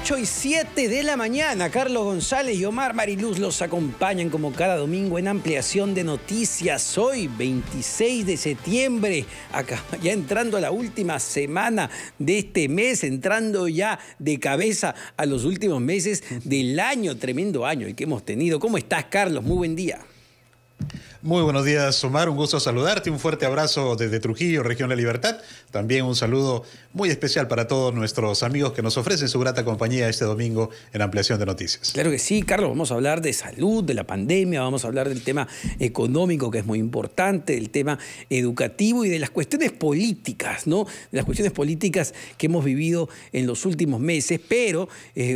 8:07 de la mañana. Carlos González y Omar Mariluz los acompañan como cada domingo en Ampliación de Noticias. Hoy, 26 de septiembre, acá ya entrando a la última semana de este mes, entrando ya de cabeza a los últimos meses del año, tremendo año el que hemos tenido. ¿Cómo estás, Carlos? Muy buen día. Muy buenos días, Omar. Un gusto saludarte. Un fuerte abrazo desde Trujillo, Región La Libertad. También un saludo muy especial para todos nuestros amigos que nos ofrecen su grata compañía este domingo en Ampliación de Noticias. Claro que sí, Carlos. Vamos a hablar de salud, de la pandemia, vamos a hablar del tema económico, que es muy importante, del tema educativo y de las cuestiones políticas, ¿no? De las cuestiones políticas que hemos vivido en los últimos meses. Pero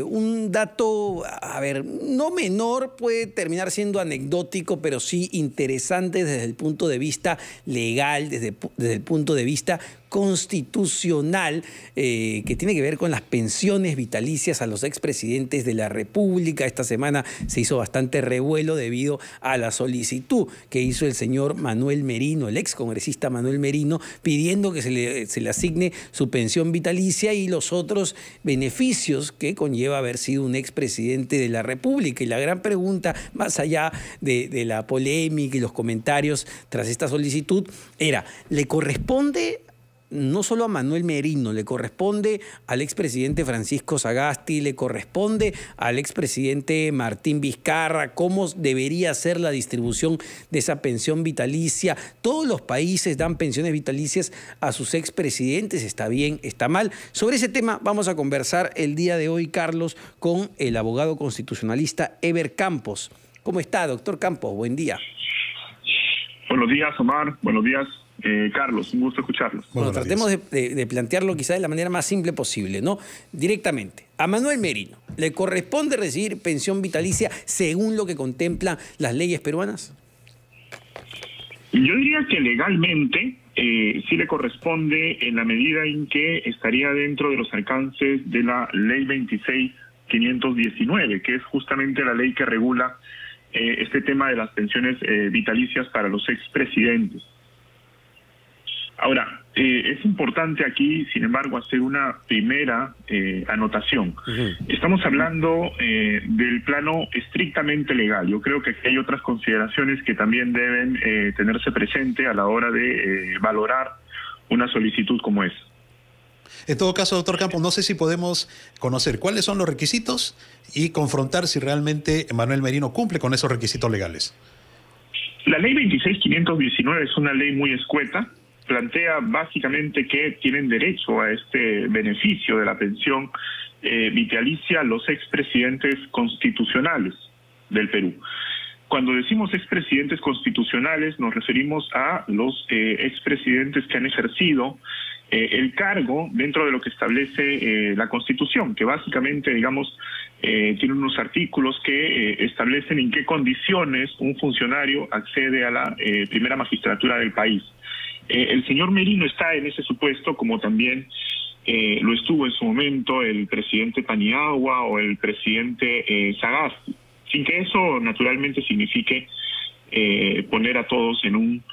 un dato, a ver, no menor, puede terminar siendo anecdótico, pero sí interesante desde el punto de vista legal, desde el punto de vista constitucional, que tiene que ver con las pensiones vitalicias a los expresidentes de la República. Esta semana se hizo bastante revuelo debido a la solicitud que hizo el señor Manuel Merino, el excongresista Manuel Merino, pidiendo que se le asigne su pensión vitalicia y los otros beneficios que conlleva haber sido un expresidente de la República. Y la gran pregunta, más allá de la polémica y los comentarios tras esta solicitud, era, ¿le corresponde no solo a Manuel Merino, le corresponde al expresidente Francisco Sagasti, le corresponde al expresidente Martín Vizcarra? ¿Cómo debería ser la distribución de esa pensión vitalicia? Todos los países dan pensiones vitalicias a sus expresidentes, ¿está bien, está mal? Sobre ese tema vamos a conversar el día de hoy, Carlos, con el abogado constitucionalista Eber Campos. ¿Cómo está, doctor Campos? Buen día. Buenos días, Omar. Buenos días, Carlos. Un gusto escucharlos. Bueno, tratemos de plantearlo quizás de la manera más simple posible, ¿no? Directamente. A Manuel Merino, ¿le corresponde recibir pensión vitalicia según lo que contemplan las leyes peruanas? Yo diría que legalmente sí le corresponde en la medida en que estaría dentro de los alcances de la Ley 26.519, que es justamente la ley que regula este tema de las pensiones vitalicias para los expresidentes. Ahora, es importante aquí, sin embargo, hacer una primera anotación. Estamos hablando del plano estrictamente legal. Yo creo que hay otras consideraciones que también deben tenerse presente a la hora de valorar una solicitud como esa. En todo caso, doctor Campos, no sé si podemos conocer cuáles son los requisitos y confrontar si realmente Manuel Merino cumple con esos requisitos legales. La ley 26.519 es una ley muy escueta. Plantea básicamente que tienen derecho a este beneficio de la pensión vitalicia los expresidentes constitucionales del Perú. Cuando decimos expresidentes constitucionales nos referimos a los expresidentes que han ejercido el cargo dentro de lo que establece la Constitución, que básicamente, digamos, tiene unos artículos que establecen en qué condiciones un funcionario accede a la primera magistratura del país. El señor Merino está en ese supuesto, como también lo estuvo en su momento el presidente Paniagua o el presidente Sagasti, sin que eso naturalmente signifique poner a todos en un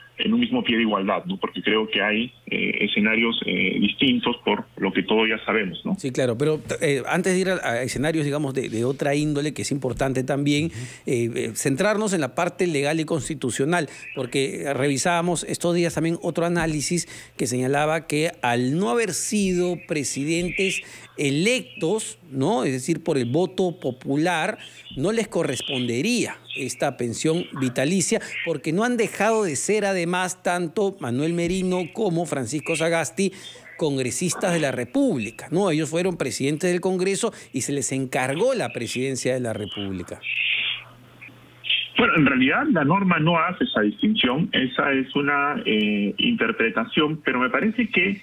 mismo pie de igualdad, ¿no? Porque creo que hay escenarios distintos por lo que todos ya sabemos, ¿no? Sí, claro, pero antes de ir a escenarios, digamos, de otra índole, que es importante también, centrarnos en la parte legal y constitucional, porque revisábamos estos días también otro análisis que señalaba que al no haber sido presidentes electos, ¿no? Es decir, por el voto popular, no les correspondería esta pensión vitalicia, porque no han dejado de ser además tanto Manuel Merino como Francisco Sagasti congresistas de la República, ¿no? Ellos fueron presidentes del Congreso y se les encargó la presidencia de la República. Bueno, en realidad la norma no hace esa distinción, esa es una interpretación, pero me parece que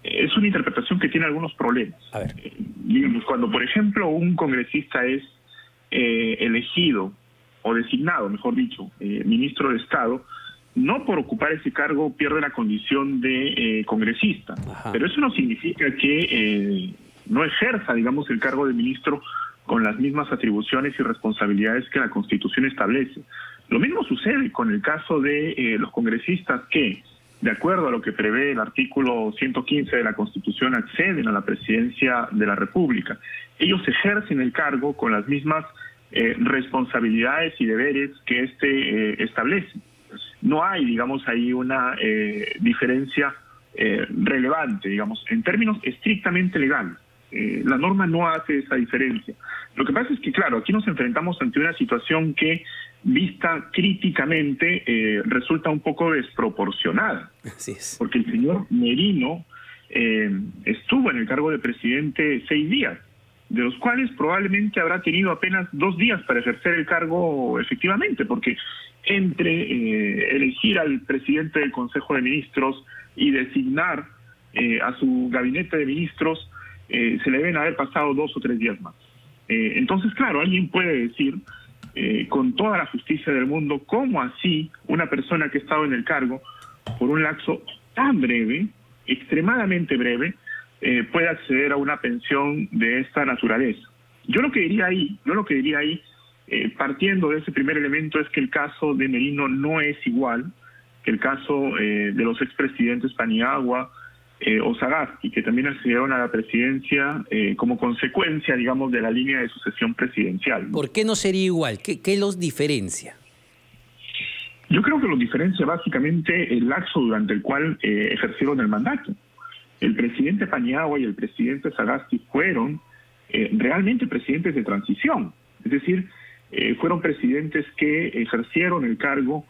es una interpretación que tiene algunos problemas. A ver. Digamos, cuando por ejemplo un congresista es elegido o designado, mejor dicho, ministro de Estado, no por ocupar ese cargo pierde la condición de congresista. Ajá. Pero eso no significa que no ejerza, digamos, el cargo de ministro con las mismas atribuciones y responsabilidades que la Constitución establece. Lo mismo sucede con el caso de los congresistas que de acuerdo a lo que prevé el artículo 115 de la Constitución, acceden a la presidencia de la República. Ellos ejercen el cargo con las mismas responsabilidades y deberes que este establece. No hay, digamos, ahí una diferencia relevante, digamos, en términos estrictamente legales. La norma no hace esa diferencia. Lo que pasa es que, claro, aquí nos enfrentamos ante una situación que, vista críticamente, resulta un poco desproporcionada. Así es. Porque el señor Merino estuvo en el cargo de presidente 6 días, de los cuales probablemente habrá tenido apenas 2 días para ejercer el cargo efectivamente, porque entre elegir al presidente del Consejo de Ministros y designar a su gabinete de ministros, se le deben haber pasado 2 o 3 días más. Entonces, claro, alguien puede decir, con toda la justicia del mundo, ¿cómo así una persona que ha estado en el cargo por un lapso tan breve, extremadamente breve, puede acceder a una pensión de esta naturaleza? Yo lo que diría ahí, partiendo de ese primer elemento, es que el caso de Merino no es igual que el caso de los expresidentes Paniagua o Sagasti, que también accedieron a la presidencia como consecuencia, digamos, de la línea de sucesión presidencial. ¿Por qué no sería igual? ¿Qué los diferencia? Yo creo que los diferencia básicamente el lapso durante el cual ejercieron el mandato. El presidente Paniagua y el presidente Sagasti fueron realmente presidentes de transición, es decir, fueron presidentes que ejercieron el cargo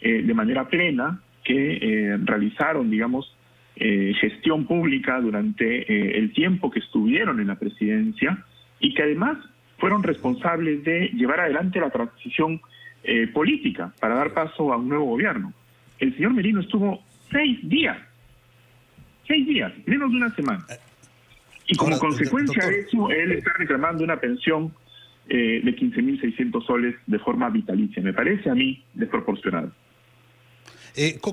de manera plena, que realizaron, digamos, gestión pública durante el tiempo que estuvieron en la presidencia y que además fueron responsables de llevar adelante la transición política para dar paso a un nuevo gobierno. El señor Merino estuvo 6 días, menos de una semana. Y como consecuencia de eso, él está reclamando una pensión de 15.600 soles de forma vitalicia. Me parece a mí desproporcionado.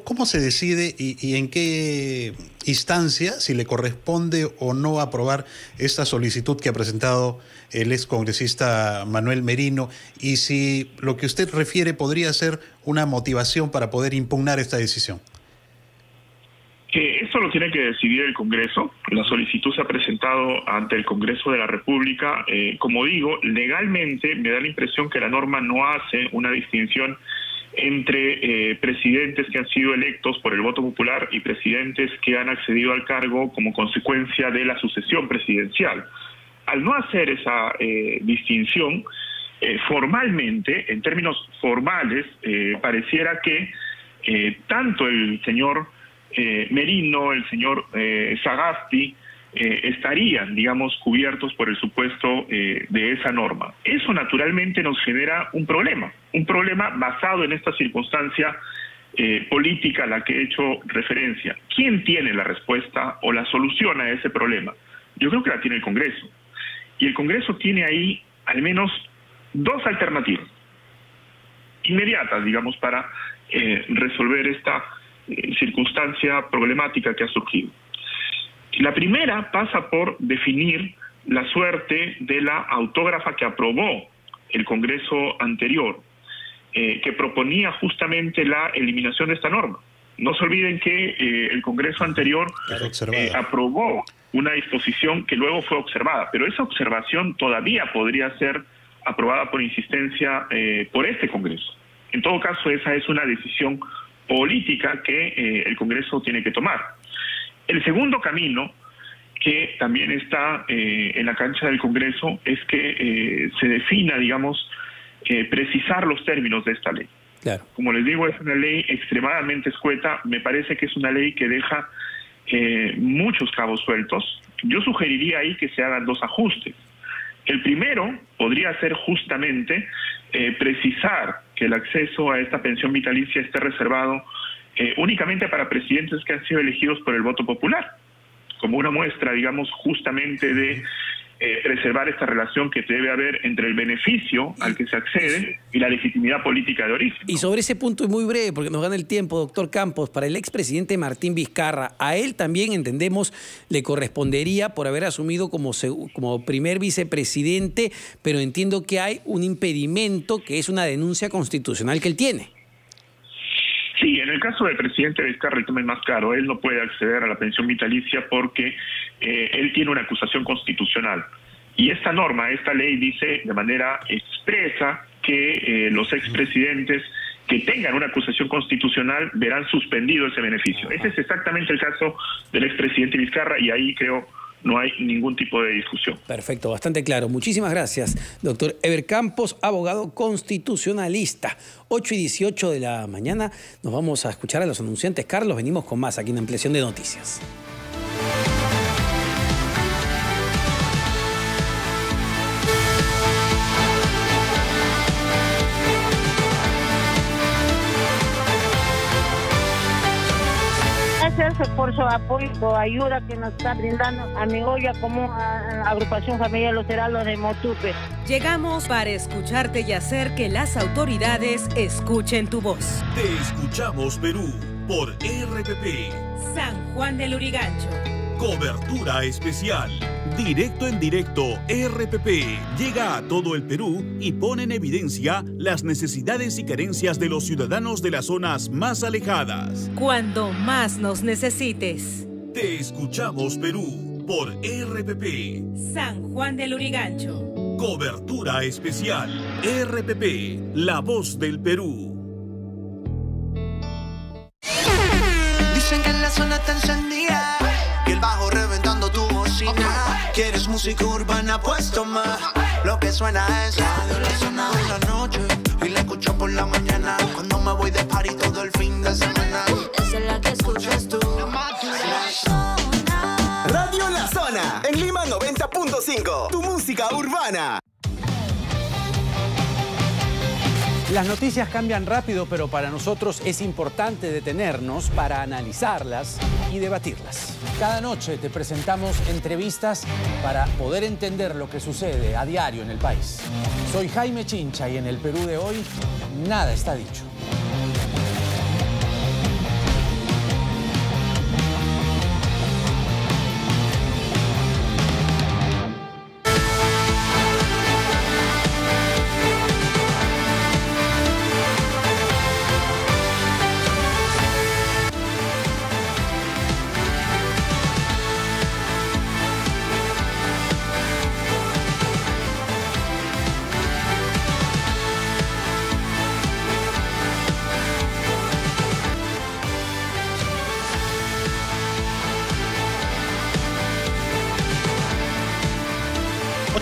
¿Cómo se decide y en qué instancia si le corresponde o no aprobar esta solicitud que ha presentado el excongresista Manuel Merino, y si lo que usted refiere podría ser una motivación para poder impugnar esta decisión? Esto lo tiene que decidir el Congreso. La solicitud se ha presentado ante el Congreso de la República. Como digo, legalmente me da la impresión que la norma no hace una distinción entre presidentes que han sido electos por el voto popular y presidentes que han accedido al cargo como consecuencia de la sucesión presidencial. Al no hacer esa distinción, formalmente, en términos formales, pareciera que tanto el señor Merino, el señor Sagasti, estarían, digamos, cubiertos por el supuesto de esa norma. Eso naturalmente nos genera un problema basado en esta circunstancia política a la que he hecho referencia. ¿Quién tiene la respuesta o la solución a ese problema? Yo creo que la tiene el Congreso. Y el Congreso tiene ahí al menos 2 alternativas inmediatas, digamos, para resolver esta circunstancia problemática que ha surgido. La primera pasa por definir la suerte de la autógrafa que aprobó el Congreso anterior, que proponía justamente la eliminación de esta norma. No se olviden que el Congreso anterior aprobó una disposición que luego fue observada, pero esa observación todavía podría ser aprobada por insistencia por este Congreso. En todo caso, esa es una decisión política que el Congreso tiene que tomar. El segundo camino, que también está en la cancha del Congreso, es que se defina, digamos, precisar los términos de esta ley. Claro. Como les digo, es una ley extremadamente escueta. Me parece que es una ley que deja muchos cabos sueltos. Yo sugeriría ahí que se hagan 2 ajustes. El primero podría ser justamente precisar que el acceso a esta pensión vitalicia esté reservado únicamente para presidentes que han sido elegidos por el voto popular, como una muestra, digamos, justamente de preservar esta relación que debe haber entre el beneficio al que se accede y la legitimidad política de origen, ¿no? Y sobre ese punto, es muy breve, porque nos gana el tiempo, doctor Campos, para el expresidente Martín Vizcarra, a él también, entendemos, le correspondería por haber asumido como primer vicepresidente, pero entiendo que hay un impedimento que es una denuncia constitucional que él tiene. Sí, En el caso del presidente Vizcarra, el tema es más claro. Él no puede acceder a la pensión vitalicia porque él tiene una acusación constitucional. Y esta norma, esta ley dice de manera expresa que los expresidentes que tengan una acusación constitucional verán suspendido ese beneficio. Ese es exactamente el caso del expresidente Vizcarra y ahí creo no hay ningún tipo de discusión. Perfecto, bastante claro. Muchísimas gracias, doctor Eber Campos, abogado constitucionalista. 8:18 de la mañana, nos vamos a escuchar a los anunciantes. Carlos, venimos con más aquí en Ampliación de Noticias. Gracias por su apoyo, su ayuda que nos está brindando a mi olla como a Agrupación Familiar Los Heraldos de Motupe. Llegamos para escucharte y hacer que las autoridades escuchen tu voz. Te escuchamos, Perú, por RPP. San Juan del Lurigancho. Cobertura especial. Directo en directo, RPP llega a todo el Perú y pone en evidencia las necesidades y carencias de los ciudadanos de las zonas más alejadas. Cuando más nos necesites. Te escuchamos, Perú, por RPP. San Juan del Lurigancho. Cobertura especial. RPP, la voz del Perú. Dicen que en la zona está encendida, que el bajo reventando tu bocina. Quieres música urbana, pues toma. Lo que suena es Radio La Zona de la noche y la escucho por la mañana. Cuando me voy de party todo el fin de semana. Esa es la que escuchas tú. La Zona. Radio La Zona en Lima 90.5. Tu música urbana. Las noticias cambian rápido, pero para nosotros es importante detenernos para analizarlas y debatirlas. Cada noche te presentamos entrevistas para poder entender lo que sucede a diario en el país. Soy Jaime Chincha y en el Perú de hoy, nada está dicho.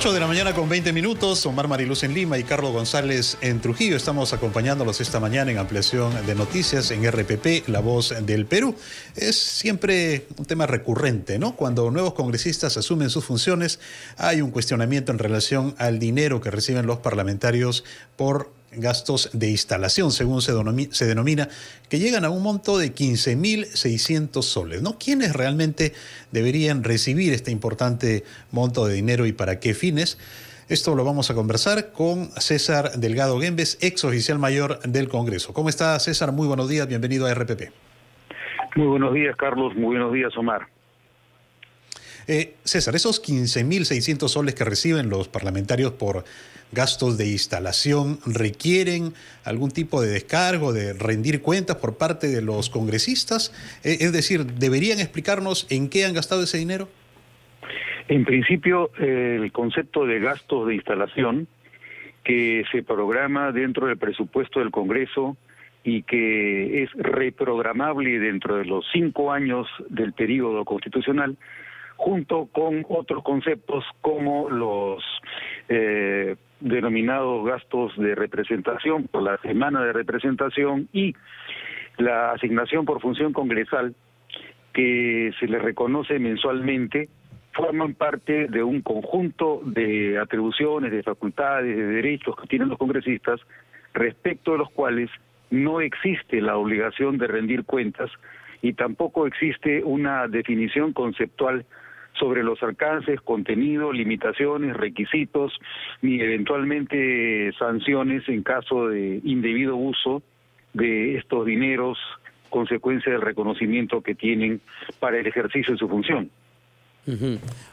De la mañana con 20 minutos, Omar Mariluz en Lima y Carlos González en Trujillo. Estamos acompañándolos esta mañana en Ampliación de Noticias en RPP, La Voz del Perú. Es siempre un tema recurrente, ¿no? Cuando nuevos congresistas asumen sus funciones, hay un cuestionamiento en relación al dinero que reciben los parlamentarios por gastos de instalación, según se denomina, que llegan a un monto de 15.600 soles, ¿no? ¿Quiénes realmente deberían recibir este importante monto de dinero y para qué fines? Esto lo vamos a conversar con César Delgado Guembes, ex oficial mayor del Congreso. ¿Cómo está, César? Muy buenos días, bienvenido a RPP. Muy buenos días, Carlos. Muy buenos días, Omar. César, esos 15.600 soles que reciben los parlamentarios por gastos de instalación, ¿requieren algún tipo de descargo, de rendir cuentas por parte de los congresistas? Es decir, ¿deberían explicarnos en qué han gastado ese dinero? En principio, el concepto de gastos de instalación que se programa dentro del presupuesto del Congreso y que es reprogramable dentro de los 5 años del período constitucional, junto con otros conceptos como los denominados gastos de representación por la semana de representación y la asignación por función congresal que se les reconoce mensualmente, forman parte de un conjunto de atribuciones, de facultades, de derechos que tienen los congresistas, respecto de los cuales no existe la obligación de rendir cuentas y tampoco existe una definición conceptual sobre los alcances, contenido, limitaciones, requisitos, ni eventualmente sanciones en caso de indebido uso de estos dineros, consecuencia del reconocimiento que tienen para el ejercicio de su función.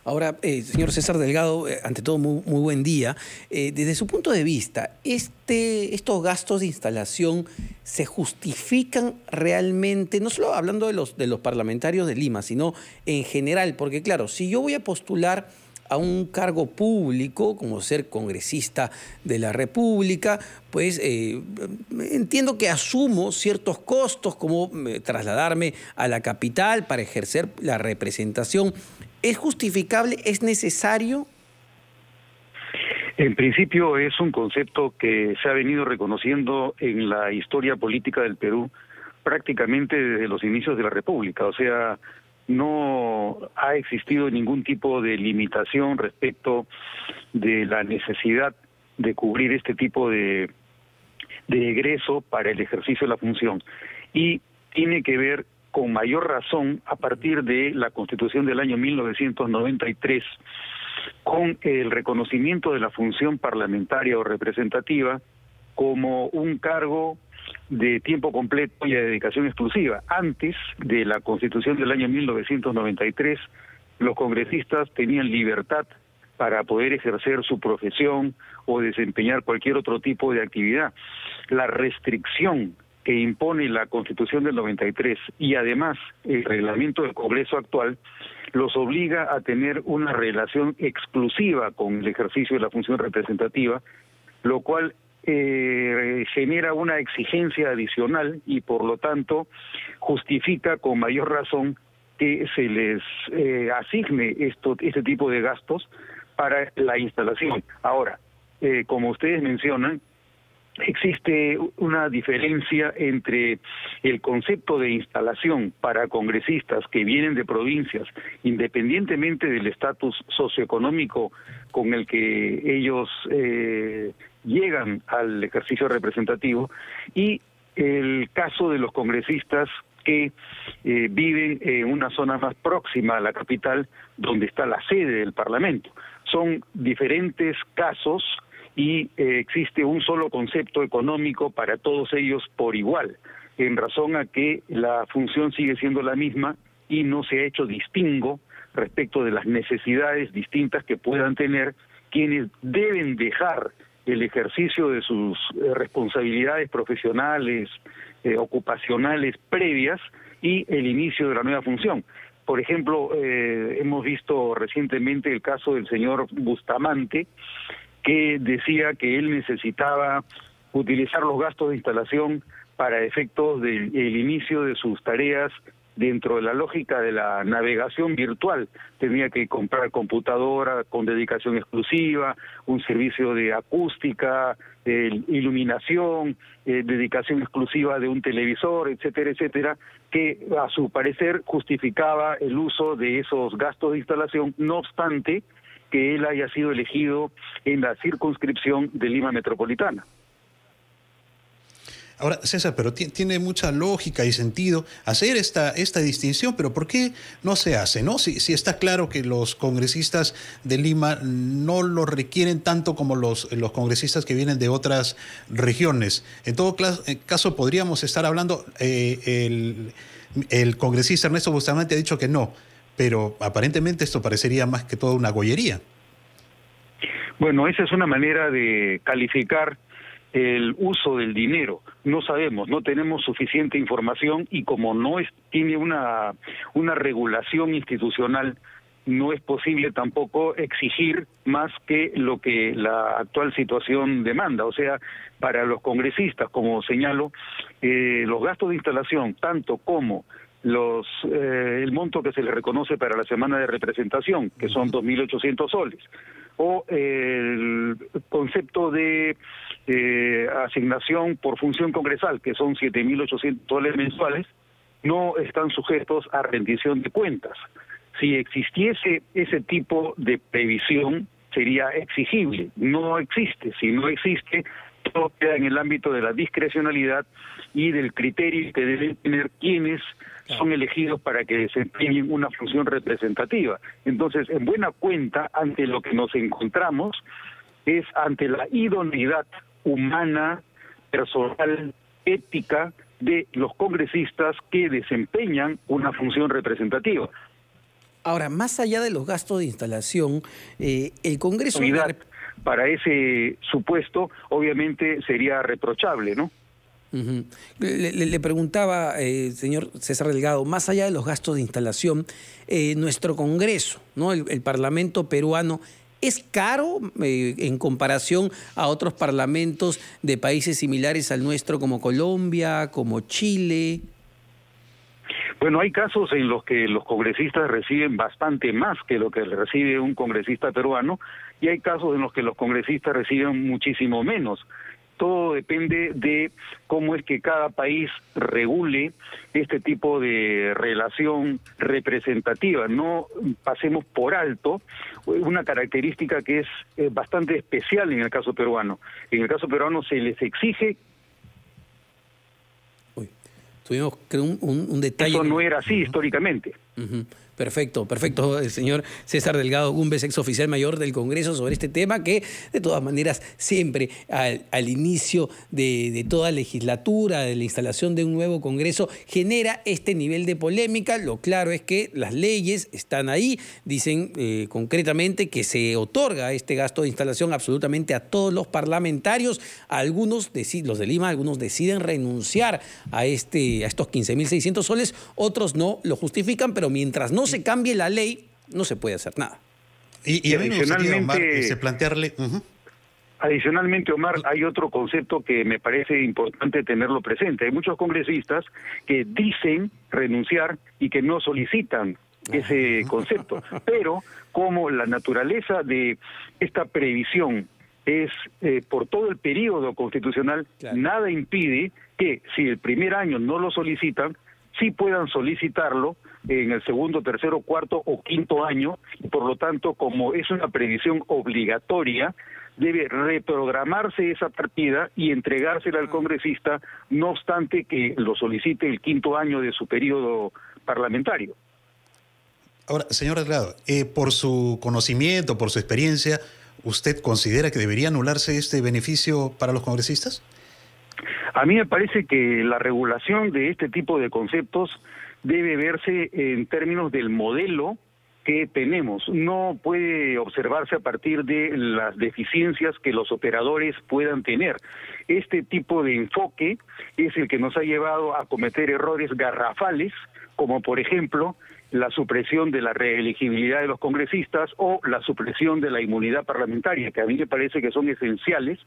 Ahora, señor César Delgado, ante todo, muy buen día. Desde su punto de vista, ¿estos gastos de instalación se justifican realmente, no solo hablando de los parlamentarios de Lima, sino en general? Porque claro, si yo voy a postular a un cargo público, como ser congresista de la República, pues entiendo que asumo ciertos costos, como trasladarme a la capital para ejercer la representación. ¿Es justificable? ¿Es necesario? En principio es un concepto que se ha venido reconociendo en la historia política del Perú prácticamente desde los inicios de la República. O sea, no ha existido ningún tipo de limitación respecto de la necesidad de cubrir este tipo de egreso para el ejercicio de la función. Y tiene que ver con mayor razón a partir de la Constitución del año 1993, con el reconocimiento de la función parlamentaria o representativa como un cargo de tiempo completo y de dedicación exclusiva. Antes de la Constitución del año 1993, los congresistas tenían libertad para poder ejercer su profesión o desempeñar cualquier otro tipo de actividad. La restricción que impone la Constitución del 93 y además el reglamento del Congreso actual los obliga a tener una relación exclusiva con el ejercicio de la función representativa, lo cual genera una exigencia adicional y por lo tanto justifica con mayor razón que se les asigne este tipo de gastos para la instalación. Ahora, como ustedes mencionan, existe una diferencia entre el concepto de instalación para congresistas que vienen de provincias, independientemente del estatus socioeconómico con el que ellos llegan al ejercicio representativo, y el caso de los congresistas que viven en una zona más próxima a la capital, donde está la sede del Parlamento. Son diferentes casos y existe un solo concepto económico para todos ellos por igual, en razón a que la función sigue siendo la misma y no se ha hecho distingo respecto de las necesidades distintas que puedan tener quienes deben dejar el ejercicio de sus responsabilidades profesionales, ocupacionales previas y el inicio de la nueva función. Por ejemplo, hemos visto recientemente el caso del señor Bustamante, que decía que él necesitaba utilizar los gastos de instalación para efectos del inicio de sus tareas dentro de la lógica de la navegación virtual. Tenía que comprar computadora con dedicación exclusiva, un servicio de acústica, iluminación, dedicación exclusiva de un televisor, etcétera, etcétera, que a su parecer justificaba el uso de esos gastos de instalación, no obstante que él haya sido elegido en la circunscripción de Lima Metropolitana. Ahora, César, pero tiene mucha lógica y sentido hacer esta distinción, pero ¿por qué no se hace, no? Si está claro que los congresistas de Lima no lo requieren tanto como los congresistas que vienen de otras regiones. En todo caso, podríamos estar hablando, el congresista Ernesto Bustamante ha dicho que no, pero aparentemente esto parecería más que todo una gollería. Bueno, esa es una manera de calificar el uso del dinero. No sabemos, no tenemos suficiente información y como no tiene una regulación institucional, no es posible tampoco exigir más que lo que la actual situación demanda. O sea, para los congresistas, como señalo, los gastos de instalación, tanto como el monto que se les reconoce para la semana de representación, que son 2.800 soles, o el concepto de asignación por función congresal, que son 7.800 soles mensuales, no están sujetos a rendición de cuentas. Si existiese ese tipo de previsión, sería exigible. No existe. Si no existe, todo queda en el ámbito de la discrecionalidad y del criterio que deben tener quienes son elegidos para que desempeñen una función representativa. Entonces, en buena cuenta, ante lo que nos encontramos es ante la idoneidad humana, personal, ética de los congresistas que desempeñan una función representativa. Ahora, más allá de los gastos de instalación, el Congreso... Para ese supuesto, obviamente sería reprochable, ¿no? Le preguntaba, señor César Delgado, más allá de los gastos de instalación, nuestro Congreso, ¿no? El Parlamento peruano, ¿es caro en comparación a otros parlamentos de países similares al nuestro, como Colombia, como Chile? Bueno, hay casos en los que los congresistas reciben bastante más que lo que recibe un congresista peruano, y hay casos en los que los congresistas reciben muchísimo menos. Todo depende de cómo es que cada país regule este tipo de relación representativa. No pasemos por alto una característica que es bastante especial en el caso peruano. En el caso peruano se les exige... Tuvimos, creo, un detalle... Eso no era así históricamente. Perfecto, el señor César Delgado Gumbes, ex oficial mayor del Congreso, sobre este tema que, de todas maneras, siempre al inicio de toda legislatura, de la instalación de un nuevo Congreso, genera este nivel de polémica. Lo claro es que las leyes están ahí, dicen concretamente que se otorga este gasto de instalación absolutamente a todos los parlamentarios. Algunos, los de Lima, algunos deciden renunciar a estos 15.600 soles, otros no lo justifican, pero mientras no se cambie la ley, no se puede hacer nada. Y adicionalmente, Omar, plantearle... Adicionalmente, Omar, hay otro concepto que me parece importante tenerlo presente. Hay muchos congresistas que dicen renunciar y que no solicitan ese concepto, pero como la naturaleza de esta previsión es por todo el periodo constitucional, claro, nada impide que si el primer año no lo solicitan, sí puedan solicitarlo en el segundo, tercero, cuarto o quinto año, y por lo tanto, como es una previsión obligatoria, debe reprogramarse esa partida y entregársela al congresista, no obstante que lo solicite el quinto año de su periodo parlamentario. Ahora, señor Delgado, por su conocimiento, por su experiencia, ¿usted considera que debería anularse este beneficio para los congresistas? A mí me parece que la regulación de este tipo de conceptos debe verse en términos del modelo que tenemos. No puede observarse a partir de las deficiencias que los operadores puedan tener. Este tipo de enfoque es el que nos ha llevado a cometer errores garrafales, como por ejemplo la supresión de la reelegibilidad de los congresistas o la supresión de la inmunidad parlamentaria, que a mí me parece que son esenciales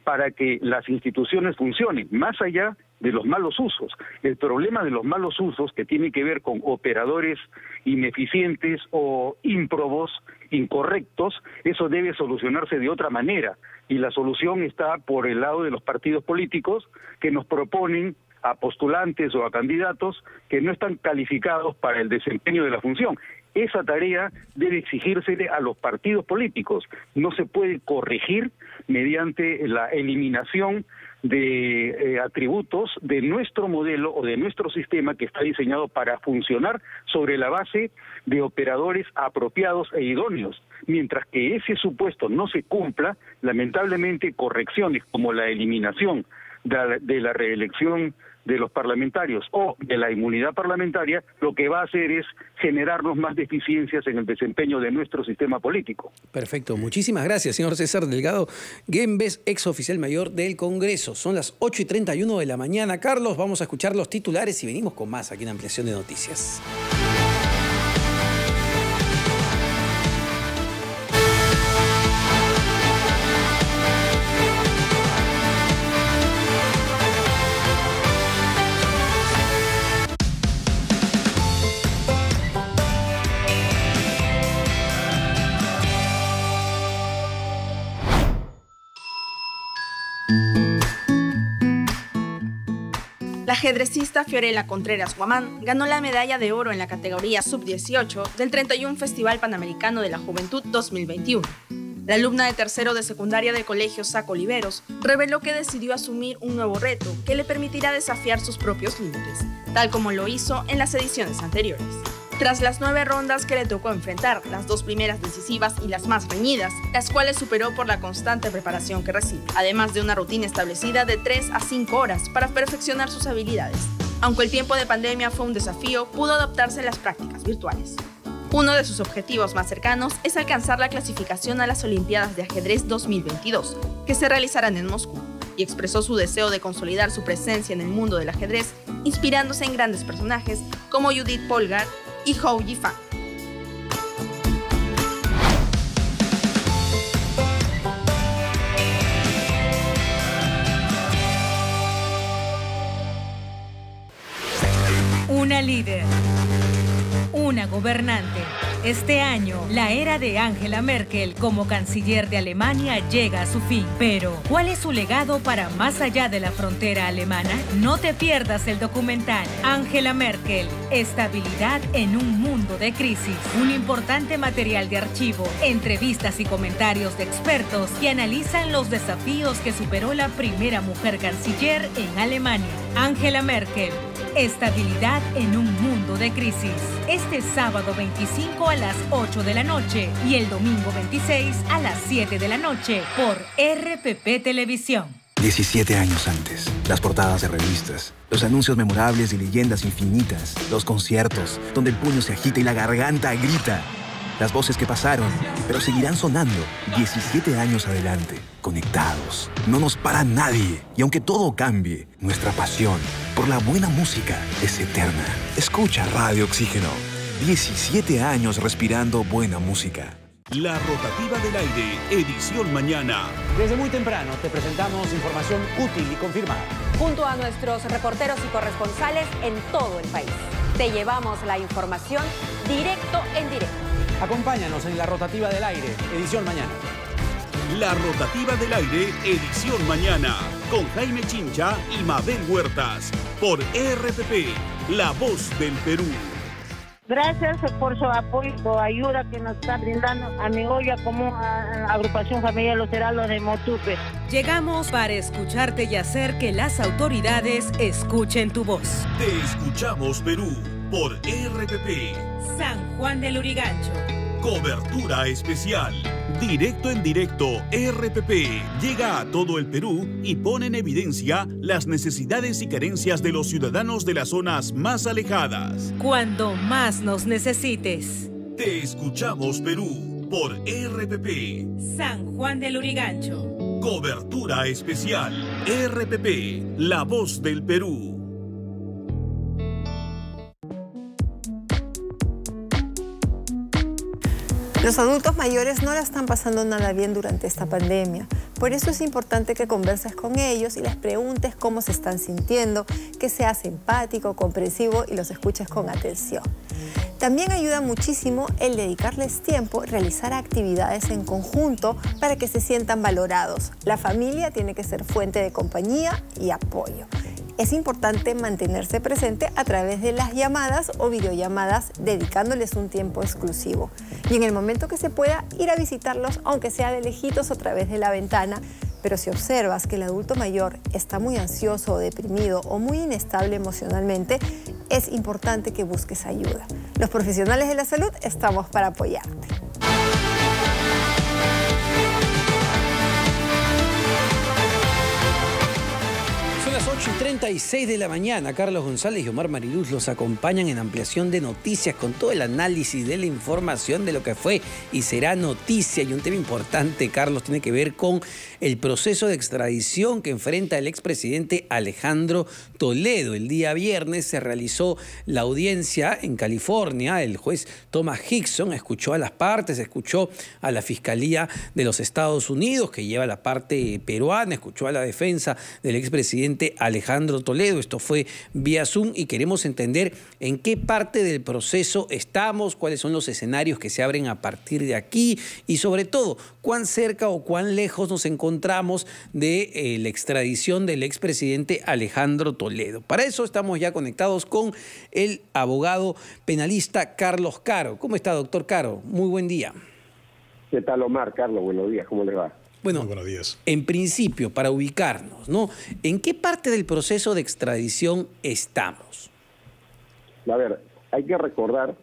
para que las instituciones funcionen, más allá de los malos usos. El problema de los malos usos, que tiene que ver con operadores ineficientes o ímprobos, incorrectos, eso debe solucionarse de otra manera. Y la solución está por el lado de los partidos políticos que nos proponen a postulantes o a candidatos que no están calificados para el desempeño de la función. Esa tarea debe exigírsele a los partidos políticos. No se puede corregir mediante la eliminación de atributos de nuestro modelo o de nuestro sistema que está diseñado para funcionar sobre la base de operadores apropiados e idóneos. Mientras que ese supuesto no se cumpla, lamentablemente correcciones como la eliminación de la reelección de los parlamentarios o de la inmunidad parlamentaria, lo que va a hacer es generarnos más deficiencias en el desempeño de nuestro sistema político. Perfecto. Muchísimas gracias, señor César Delgado Gumbes, ex oficial mayor del Congreso. Son las 8:31 de la mañana. Carlos, vamos a escuchar los titulares y venimos con más aquí en Ampliación de Noticias. La ajedrecista Fiorella Contreras Guamán ganó la medalla de oro en la categoría sub-18 del 31 Festival Panamericano de la Juventud 2021. La alumna de tercero de secundaria del Colegio Saco Oliveros reveló que decidió asumir un nuevo reto que le permitirá desafiar sus propios límites, tal como lo hizo en las ediciones anteriores. Tras las 9 rondas que le tocó enfrentar, las 2 primeras decisivas y las más reñidas, las cuales superó por la constante preparación que recibe, además de una rutina establecida de 3 a 5 horas para perfeccionar sus habilidades. Aunque el tiempo de pandemia fue un desafío, pudo adaptarse a las prácticas virtuales. Uno de sus objetivos más cercanos es alcanzar la clasificación a las Olimpiadas de Ajedrez 2022, que se realizarán en Moscú, y expresó su deseo de consolidar su presencia en el mundo del ajedrez, inspirándose en grandes personajes como Judith Polgar y Hou Yifan. Una líder, una gobernante. Este año, la era de Angela Merkel como canciller de Alemania llega a su fin. Pero, ¿cuál es su legado para más allá de la frontera alemana? No te pierdas el documental Angela Merkel, estabilidad en un mundo de crisis. Un importante material de archivo, entrevistas y comentarios de expertos que analizan los desafíos que superó la primera mujer canciller en Alemania. Angela Merkel, estabilidad en un mundo de crisis. Este sábado 25 a las 8 de la noche y el domingo 26 a las 7 de la noche por RPP Televisión. 17 años antes, las portadas de revistas, los anuncios memorables y leyendas infinitas, los conciertos donde el puño se agita y la garganta grita. Las voces que pasaron, pero seguirán sonando 17 años adelante, conectados. No nos para nadie. Y aunque todo cambie, nuestra pasión por la buena música es eterna. Escucha Radio Oxígeno. 17 años respirando buena música. La rotativa del aire, edición mañana. Desde muy temprano te presentamos información útil y confirmada. Junto a nuestros reporteros y corresponsales en todo el país. Te llevamos la información directo en directo. Acompáñanos en la rotativa del aire, edición mañana. La rotativa del aire, edición mañana. Con Jaime Chincha y Mabel Huertas. Por RPP, la voz del Perú. Gracias por su apoyo, su ayuda que nos está brindando a mi olla como a Agrupación Familiar Los Heraldos de Motupe. Llegamos para escucharte y hacer que las autoridades escuchen tu voz. Te escuchamos, Perú, por RPP. San Juan del Lurigancho. Cobertura especial. Directo en directo, RPP llega a todo el Perú y pone en evidencia las necesidades y carencias de los ciudadanos de las zonas más alejadas. Cuando más nos necesites. Te escuchamos, Perú, por RPP. San Juan del Lurigancho. Cobertura especial. RPP, la voz del Perú. Los adultos mayores no la están pasando nada bien durante esta pandemia. Por eso es importante que converses con ellos y les preguntes cómo se están sintiendo, que seas empático, comprensivo y los escuches con atención. También ayuda muchísimo el dedicarles tiempo, realizar actividades en conjunto para que se sientan valorados. La familia tiene que ser fuente de compañía y apoyo. Es importante mantenerse presente a través de las llamadas o videollamadas, dedicándoles un tiempo exclusivo. Y en el momento que se pueda, ir a visitarlos, aunque sea de lejitos a través de la ventana. Pero si observas que el adulto mayor está muy ansioso o deprimido o muy inestable emocionalmente, es importante que busques ayuda. Los profesionales de la salud estamos para apoyarte. Son las 8:36 de la mañana. Carlos González y Omar Mariluz los acompañan en ampliación de noticias con todo el análisis de la información de lo que fue y será noticia. Y un tema importante, Carlos, tiene que ver con el proceso de extradición que enfrenta el expresidente Alejandro Toledo. El día viernes se realizó la audiencia en California. El juez Thomas Hickson escuchó a las partes, escuchó a la Fiscalía de los Estados Unidos, que lleva la parte peruana, escuchó a la defensa del expresidente Alejandro Toledo. Esto fue vía Zoom y queremos entender en qué parte del proceso estamos, cuáles son los escenarios que se abren a partir de aquí y sobre todo, cuán cerca o cuán lejos nos encontramos de la extradición del expresidente Alejandro Toledo. Para eso estamos ya conectados con el abogado penalista Carlos Caro. ¿Cómo está, doctor Caro? Muy buen día. ¿Qué tal, Omar? Carlos, buenos días. ¿Cómo le va? Bueno, muy buenos días. En principio, para ubicarnos, ¿no? ¿En qué parte del proceso de extradición estamos? A ver, hay que recordar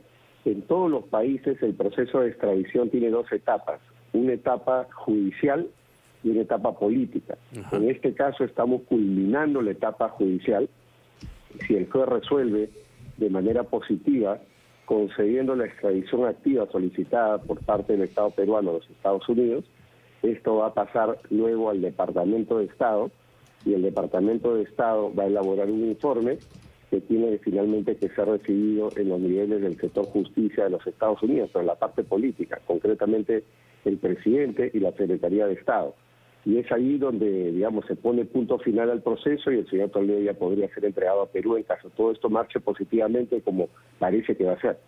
que en todos los países el proceso de extradición tiene dos etapas. Una etapa judicial y una etapa política. Ajá. En este caso estamos culminando la etapa judicial. Si el juez resuelve de manera positiva concediendo la extradición activa solicitada por parte del Estado peruano a los Estados Unidos. Esto va a pasar luego al Departamento de Estado, y el Departamento de Estado va a elaborar un informe que tiene finalmente que ser recibido en los niveles del sector justicia de los Estados Unidos, pero en la parte política, concretamente el presidente y la Secretaría de Estado. Y es ahí donde, digamos, se pone punto final al proceso y el señor Toledo ya podría ser entregado a Perú en caso todo esto marche positivamente como parece que va a ser.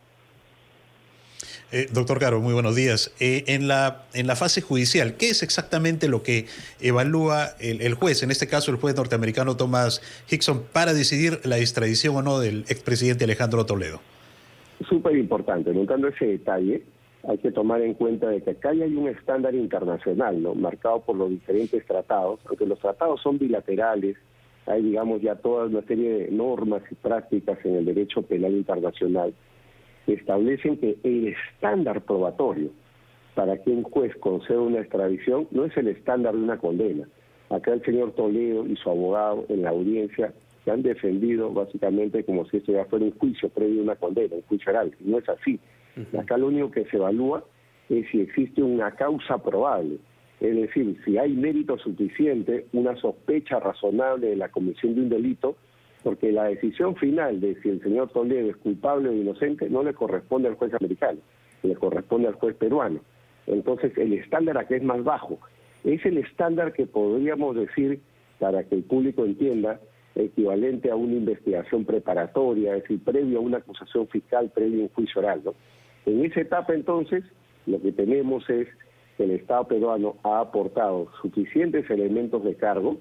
Doctor Caro, muy buenos días. En la fase judicial, ¿qué es exactamente lo que evalúa el juez, en este caso el juez norteamericano Thomas Hickson, para decidir la extradición o no del expresidente Alejandro Toledo? Súper importante, notando ese detalle, hay que tomar en cuenta de que acá hay un estándar internacional, ¿no?, marcado por los diferentes tratados, aunque los tratados son bilaterales, hay, digamos, ya toda una serie de normas y prácticas en el derecho penal internacional que establecen que el estándar probatorio para que un juez conceda una extradición no es el estándar de una condena. Acá el señor Toledo y su abogado en la audiencia se han defendido básicamente como si esto ya fuera un juicio previo a una condena, un juicio oral, y no es así. Acá lo único que se evalúa es si existe una causa probable, es decir, si hay mérito suficiente, una sospecha razonable de la comisión de un delito, porque la decisión final de si el señor Toledo es culpable o inocente no le corresponde al juez americano, le corresponde al juez peruano. Entonces el estándar aquí es más bajo. Es el estándar que podríamos decir, para que el público entienda, equivalente a una investigación preparatoria, es decir, previo a una acusación fiscal, previo a un juicio oral, ¿no? En esa etapa entonces lo que tenemos es que el Estado peruano ha aportado suficientes elementos de cargo.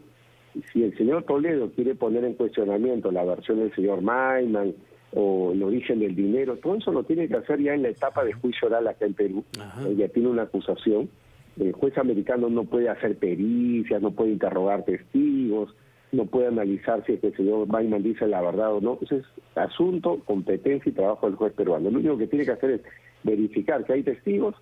Y si el señor Toledo quiere poner en cuestionamiento la versión del señor Mayman o el origen del dinero, todo eso lo tiene que hacer ya en la etapa de juicio oral acá en Perú. Ya tiene una acusación. El juez americano no puede hacer pericias, no puede interrogar testigos, no puede analizar si es que el señor Mayman dice la verdad o no. Ese es asunto, competencia y trabajo del juez peruano. Lo único que tiene que hacer es verificar que hay testigos,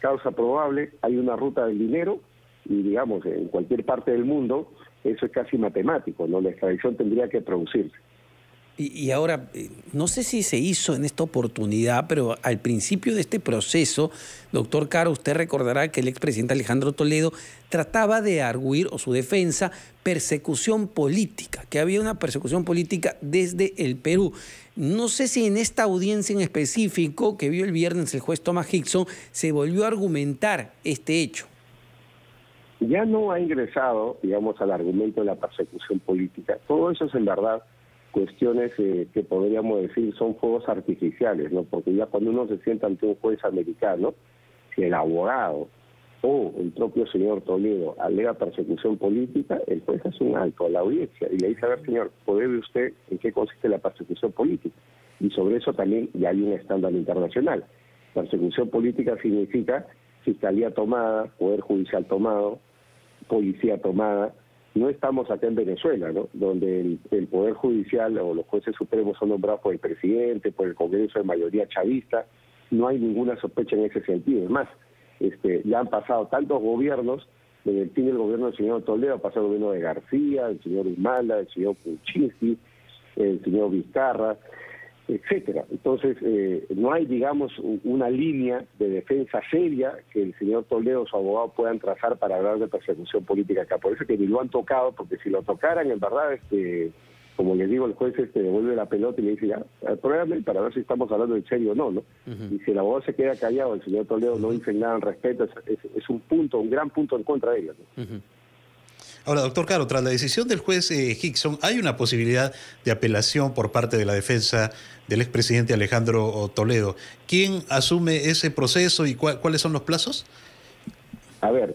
causa probable, hay una ruta del dinero, y digamos, en cualquier parte del mundo, eso es casi matemático, ¿no? La extradición tendría que producirse. Y ahora, no sé si se hizo en esta oportunidad, pero al principio de este proceso, doctor Caro, usted recordará que el expresidente Alejandro Toledo trataba de arguir, o su defensa, persecución política, que había una persecución política desde el Perú. No sé si en esta audiencia en específico, que vio el viernes el juez Thomas Hickson, se volvió a argumentar este hecho. Ya no ha ingresado, digamos, al argumento de la persecución política. Todo eso es en verdad cuestiones que podríamos decir son fuegos artificiales, ¿no? Porque ya cuando uno se sienta ante un juez americano, si el abogado o el propio señor Toledo alega persecución política, el juez hace un alto a la audiencia y le dice: a ver, señor, ¿puede ver usted en qué consiste la persecución política? Y sobre eso también ya hay un estándar internacional. Persecución política significa fiscalía tomada, poder judicial tomado, policía tomada. No estamos acá en Venezuela, ¿no?, donde el Poder Judicial o los jueces supremos son nombrados por el presidente, por el Congreso de mayoría chavista. No hay ninguna sospecha en ese sentido. Es más, ya han pasado tantos gobiernos, desde el fin del gobierno del señor Toledo, ha pasado el gobierno de García, el señor Humala, el señor Kuczynski, el señor Vizcarra, etcétera. Entonces, no hay, digamos, una línea de defensa seria que el señor Toledo o su abogado puedan trazar para hablar de persecución política acá. Por eso que ni lo han tocado, porque si lo tocaran, en verdad, como les digo, el juez devuelve la pelota y le dice: ya, pruébame para ver si estamos hablando en serio o no, ¿no? Y si el abogado se queda callado, el señor Toledo no dice nada al respecto, es un punto, un gran punto en contra de ella, ¿no? Ahora, doctor Caro, tras la decisión del juez Hickson, ¿hay una posibilidad de apelación por parte de la defensa del expresidente Alejandro Toledo? ¿Quién asume ese proceso y cuáles son los plazos? A ver,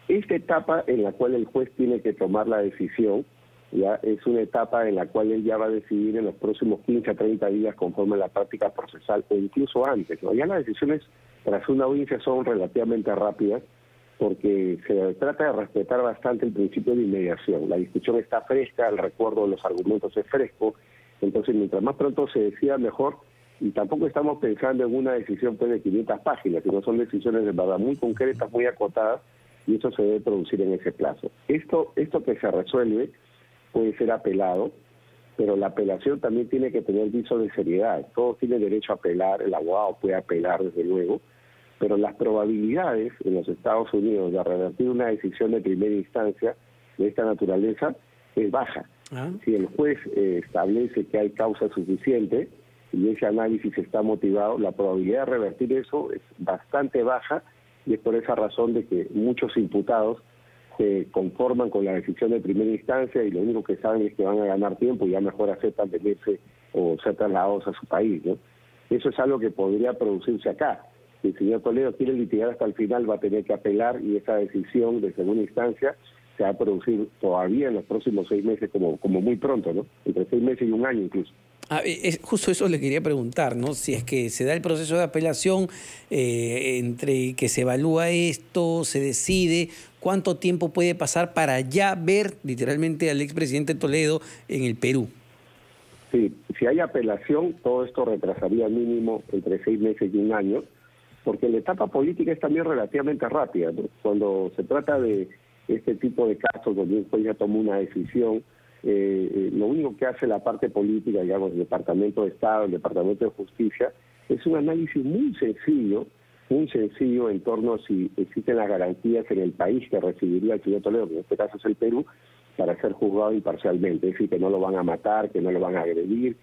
esta etapa en la cual el juez tiene que tomar la decisión, ya es una etapa en la cual él ya va a decidir en los próximos 15 a 30 días conforme a la práctica procesal, o incluso antes, ¿no? Ya las decisiones tras una audiencia son relativamente rápidas, porque se trata de respetar bastante el principio de inmediación. La discusión está fresca, el recuerdo de los argumentos es fresco, entonces mientras más pronto se decida mejor, y tampoco estamos pensando en una decisión pues de 500 páginas, sino son decisiones de verdad muy concretas, muy acotadas, y eso se debe producir en ese plazo. Esto que se resuelve puede ser apelado, pero la apelación también tiene que tener viso de seriedad. Todos tienen derecho a apelar, el abogado puede apelar desde luego, pero las probabilidades en los Estados Unidos de revertir una decisión de primera instancia de esta naturaleza es baja. Si el juez establece que hay causa suficiente y ese análisis está motivado, la probabilidad de revertir eso es bastante baja, y es por esa razón de que muchos imputados se conforman con la decisión de primera instancia y lo único que saben es que van a ganar tiempo y ya mejor aceptan venirse o ser trasladados a su país, ¿no? Eso es algo que podría producirse acá. Si el señor Toledo quiere litigar hasta el final, va a tener que apelar, y esa decisión de segunda instancia se va a producir todavía en los próximos 6 meses, como muy pronto, ¿no? Entre 6 meses y 1 año incluso. Justo eso le quería preguntar, ¿no? Si es que se da el proceso de apelación, entre que se evalúa esto, se decide, ¿cuánto tiempo puede pasar para ya ver literalmente al expresidente Toledo en el Perú? Sí, si hay apelación, todo esto retrasaría mínimo entre 6 meses y 1 año, porque la etapa política es también relativamente rápida, ¿no? Cuando se trata de este tipo de casos donde un juez ya tomó una decisión, lo único que hace la parte política, digamos, el Departamento de Estado, el Departamento de Justicia, es un análisis muy sencillo en torno a si existen las garantías en el país que recibiría el señor Toledo, que en este caso es el Perú, para ser juzgado imparcialmente, es decir, que no lo van a matar, que no lo van a agredir.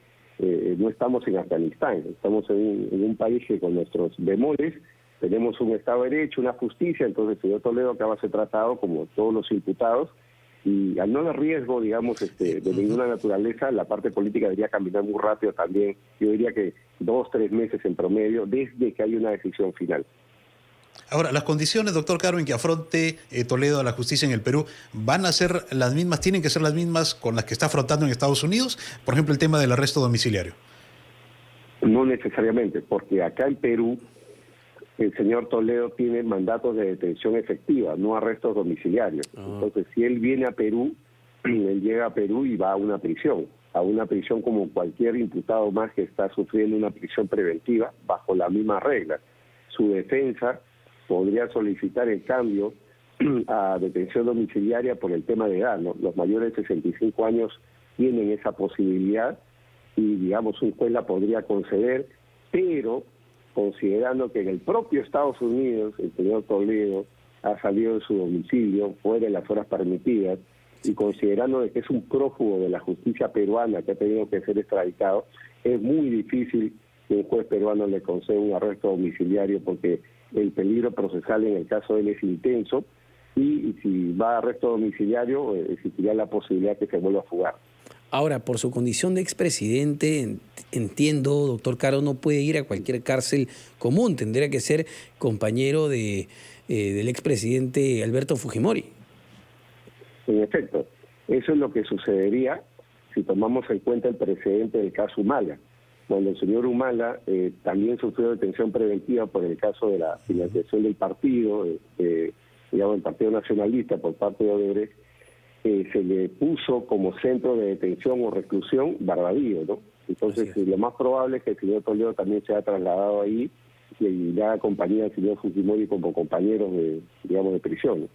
No estamos en Afganistán, estamos en un país que con nuestros bemoles tenemos un Estado de Derecho, una justicia. Entonces el señor Toledo acaba de ser tratado como todos los imputados, y al no haber riesgo, digamos, de ninguna naturaleza, la parte política debería caminar muy rápido también. Yo diría que 2, 3 meses en promedio, desde que hay una decisión final. Ahora, las condiciones, doctor Caro, en que afronte Toledo a la justicia en el Perú, ¿van a ser las mismas, tienen que ser las mismas con las que está afrontando en Estados Unidos? Por ejemplo, el tema del arresto domiciliario. No necesariamente, porque acá en Perú el señor Toledo tiene mandatos de detención efectiva, no arrestos domiciliarios. Entonces, si él viene a Perú, él llega a Perú y va a una prisión como cualquier imputado más que está sufriendo una prisión preventiva bajo la misma regla. Su defensa podría solicitar el cambio a detención domiciliaria por el tema de edad, ¿no? Los mayores de 65 años tienen esa posibilidad y, digamos, un juez la podría conceder, pero considerando que en el propio Estados Unidos el señor Toledo ha salido de su domicilio fuera de las horas permitidas, y considerando de que es un prófugo de la justicia peruana que ha tenido que ser extraditado, es muy difícil que un juez peruano le conceda un arresto domiciliario, porque el peligro procesal en el caso de él es intenso, y si va a arresto domiciliario existiría la posibilidad que se vuelva a fugar. Ahora, por su condición de expresidente, entiendo, doctor Caro, no puede ir a cualquier cárcel común, tendría que ser compañero del expresidente Alberto Fujimori. En efecto, eso es lo que sucedería si tomamos en cuenta el precedente del caso Humala, cuando el señor Humala también sufrió detención preventiva por el caso de la financiación del partido, digamos el Partido Nacionalista por parte de Odebrecht. Se le puso como centro de detención o reclusión Barbadillo, ¿no? Entonces lo más probable es que el señor Toledo también se haya trasladado ahí y le haga compañía al señor Fujimori como compañeros de prisión, ¿no?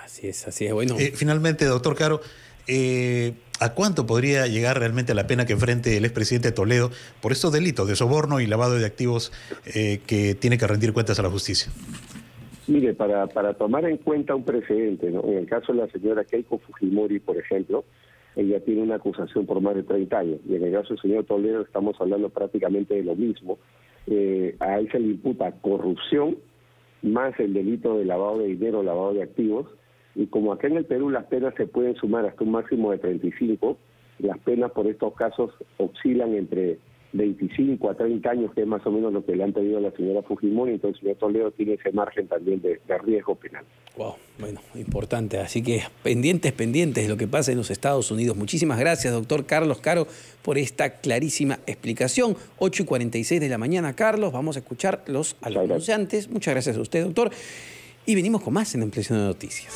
Así es, bueno. Finalmente, doctor Caro, ¿a cuánto podría llegar realmente la pena que enfrente el expresidente Toledo por estos delitos de soborno y lavado de activos que tiene que rendir cuentas a la justicia? Mire, para tomar en cuenta un precedente, ¿no? En el caso de la señora Keiko Fujimori, por ejemplo, ella tiene una acusación por más de 30 años, y en el caso del señor Toledo estamos hablando prácticamente de lo mismo. A él se le imputa corrupción más el delito de lavado de dinero, lavado de activos, y como acá en el Perú las penas se pueden sumar hasta un máximo de 35, las penas por estos casos oscilan entre 25 a 30 años, que es más o menos lo que le han pedido a la señora Fujimori. Entonces el señor Toledo tiene ese margen también de riesgo penal. Wow, bueno, importante. Así que pendientes de lo que pasa en los Estados Unidos. Muchísimas gracias, doctor Carlos Caro, por esta clarísima explicación. 8:46 de la mañana, Carlos. Vamos a escuchar los anunciantes. Muchas gracias a usted, doctor. Y venimos con más en Ampliación de Noticias.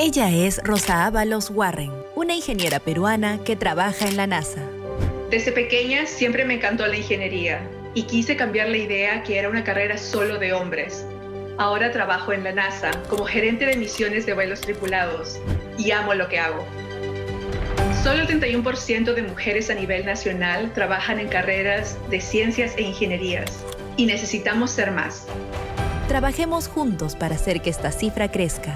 Ella es Rosa Ábalos Warren, una ingeniera peruana que trabaja en la NASA. Desde pequeña siempre me encantó la ingeniería y quise cambiar la idea que era una carrera solo de hombres. Ahora trabajo en la NASA como gerente de misiones de vuelos tripulados y amo lo que hago. Solo el 31% de mujeres a nivel nacional trabajan en carreras de ciencias e ingenierías y necesitamos ser más. Trabajemos juntos para hacer que esta cifra crezca.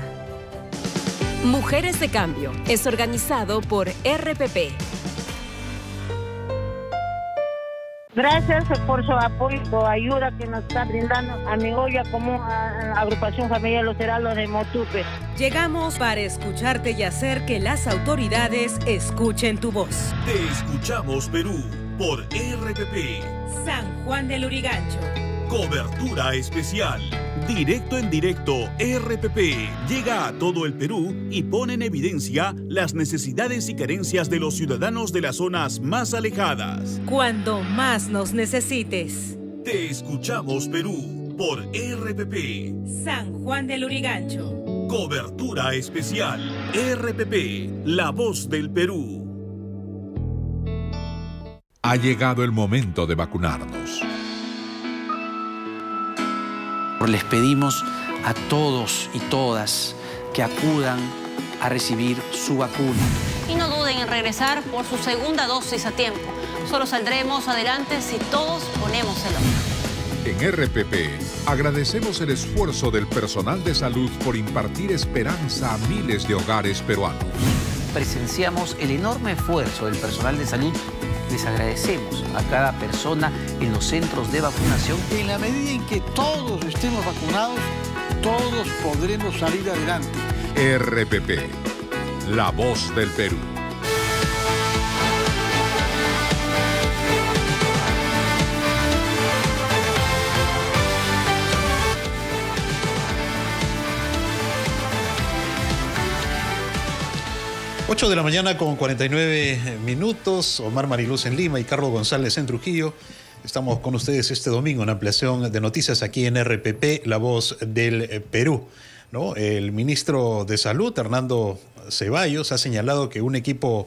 Mujeres de Cambio es organizado por RPP. Gracias por su apoyo, su ayuda que nos está brindando a mi olla como a Agrupación Familiar Los Heraldos de Motupe. Llegamos para escucharte y hacer que las autoridades escuchen tu voz. Te escuchamos, Perú, por RPP. San Juan del Lurigancho. Cobertura especial. Directo en directo, RPP llega a todo el Perú y pone en evidencia las necesidades y carencias de los ciudadanos de las zonas más alejadas. Cuando más nos necesites. Te escuchamos, Perú, por RPP. San Juan del Lurigancho. Cobertura especial. RPP, la voz del Perú. Ha llegado el momento de vacunarnos. Les pedimos a todos y todas que acudan a recibir su vacuna. Y no duden en regresar por su segunda dosis a tiempo. Solo saldremos adelante si todos ponemos el hombro. En RPP agradecemos el esfuerzo del personal de salud por impartir esperanza a miles de hogares peruanos. Presenciamos el enorme esfuerzo del personal de salud. Les agradecemos a cada persona en los centros de vacunación. En la medida en que todos estemos vacunados, todos podremos salir adelante. RPP, la voz del Perú. Ocho de la mañana con 49 minutos. Omar Mariluz en Lima y Carlos González en Trujillo. Estamos con ustedes este domingo en ampliación de noticias aquí en RPP, la voz del Perú, ¿no? El ministro de Salud, Hernando Ceballos, ha señalado que un equipo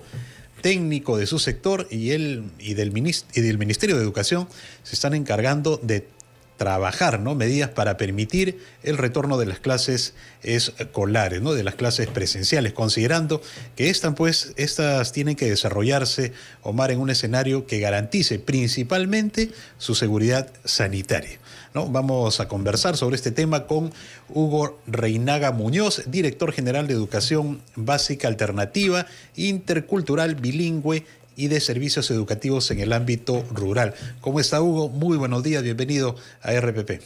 técnico de su sector y del Ministerio de Educación se están encargando de trabajar, ¿no?, medidas para permitir el retorno de las clases escolares, ¿no?, de las clases presenciales, considerando que estas tienen que desarrollarse, Omar, en un escenario que garantice principalmente su seguridad sanitaria, ¿no? Vamos a conversar sobre este tema con Hugo Reinaga Muñoz, director general de Educación Básica Alternativa, Intercultural, Bilingüe y de Servicios Educativos en el ámbito rural. ¿Cómo está, Hugo? Muy buenos días, bienvenido a RPP.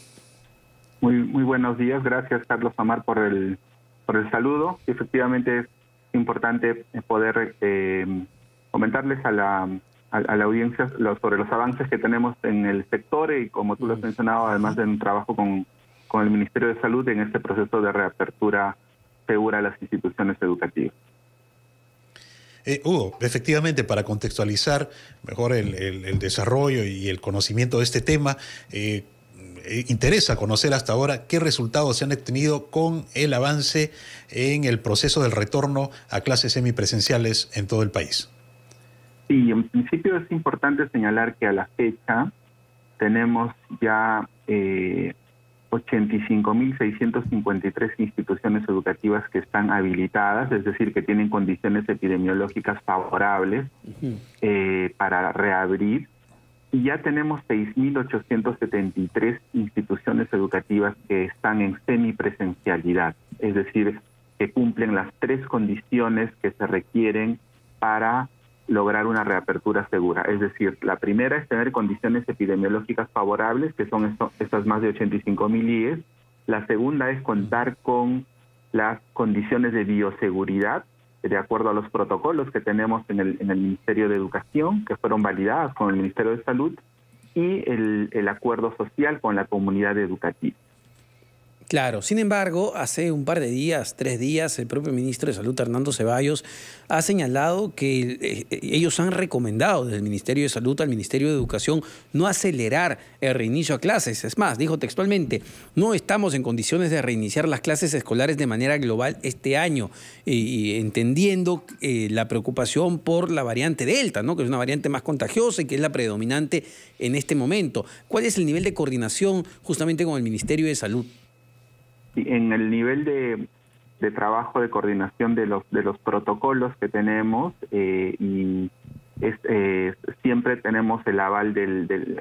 Muy buenos días, gracias Carlos Omar por el saludo. Efectivamente es importante poder comentarles a la audiencia sobre los avances que tenemos en el sector y, como tú lo has mencionado, además de un trabajo con el Ministerio de Salud en este proceso de reapertura segura de las instituciones educativas. Hugo, efectivamente, para contextualizar mejor el desarrollo y el conocimiento de este tema, interesa conocer hasta ahora qué resultados se han obtenido con el avance en el proceso del retorno a clases semipresenciales en todo el país. Sí, en principio es importante señalar que a la fecha tenemos ya 85.653 instituciones educativas que están habilitadas, es decir, que tienen condiciones epidemiológicas favorables para reabrir. Y ya tenemos 6.873 instituciones educativas que están en semipresencialidad, es decir, que cumplen las 3 condiciones que se requieren para lograr una reapertura segura. Es decir, la primera es tener condiciones epidemiológicas favorables, que son estas más de 85.000 IES. La segunda es contar con las condiciones de bioseguridad, de acuerdo a los protocolos que tenemos en el Ministerio de Educación, que fueron validadas con el Ministerio de Salud, y el acuerdo social con la comunidad educativa. Claro, sin embargo, hace un par de días, 3 días, el propio ministro de Salud, Hernando Ceballos, ha señalado que ellos han recomendado desde el Ministerio de Salud al Ministerio de Educación no acelerar el reinicio a clases. Es más, dijo textualmente, no estamos en condiciones de reiniciar las clases escolares de manera global este año, y entendiendo la preocupación por la variante Delta, ¿no?, que es una variante más contagiosa y que es la predominante en este momento. ¿Cuál es el nivel de coordinación justamente con el Ministerio de Salud? En el nivel de trabajo de coordinación de los protocolos que tenemos, siempre tenemos el aval